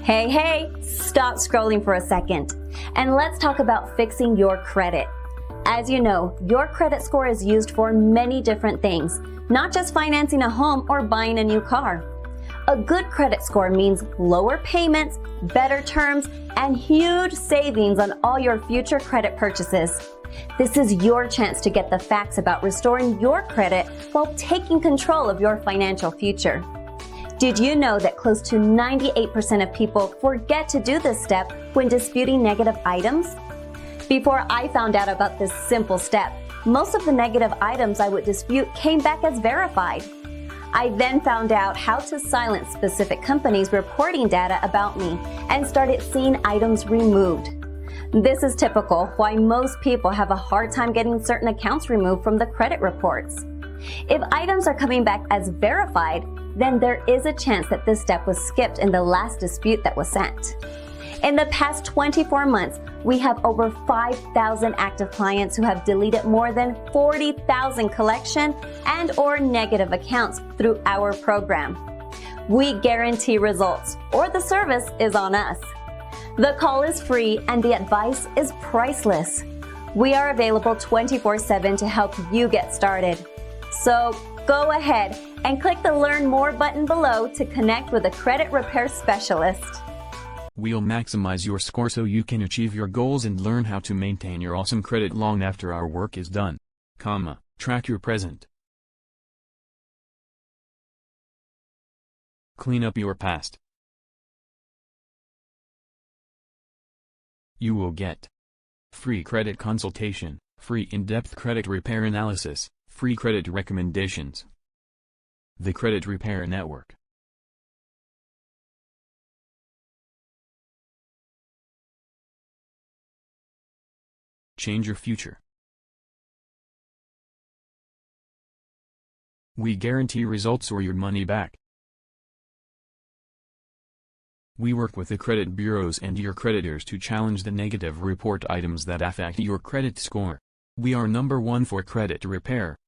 Hey, stop scrolling for a second. And let's talk about fixing your credit. As you know, your credit score is used for many different things, not just financing a home or buying a new car. A good credit score means lower payments, better terms, and huge savings on all your future credit purchases. This is your chance to get the facts about restoring your credit while taking control of your financial future. Did you know that close to 98% of people forget to do this step when disputing negative items? Before I found out about this simple step, most of the negative items I would dispute came back as verified. I then found out how to silence specific companies reporting data about me and started seeing items removed. This is typical why most people have a hard time getting certain accounts removed from the credit reports. If items are coming back as verified, then there is a chance that this step was skipped in the last dispute that was sent. In the past 24 months, we have over 5,000 active clients who have deleted more than 40,000 collection and/or negative accounts through our program. We guarantee results, or the service is on us. The call is free and the advice is priceless. We are available 24/7 to help you get started. So go ahead and click the Learn More button below to connect with a credit repair specialist. We'll maximize your score so you can achieve your goals and learn how to maintain your awesome credit long after our work is done. Track your present. Clean up your past. You will get free credit consultation, free in-depth credit repair analysis, free credit recommendations. The Credit Repair Network. Change your future. We guarantee results or your money back. We work with the credit bureaus and your creditors to challenge the negative report items that affect your credit score. We are #1 for credit repair.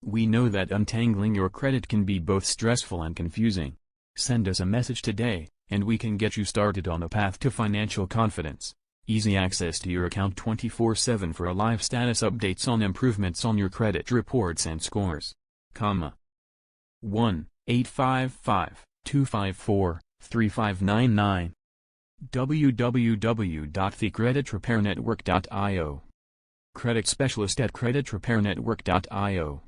We know that untangling your credit can be both stressful and confusing. Send us a message today, and we can get you started on a path to financial confidence. Easy access to your account 24/7 for live status updates on improvements on your credit reports and scores. 1-855-254-3599 www.thecreditrepairnetwork.io. Credit specialist at creditrepairnetwork.io.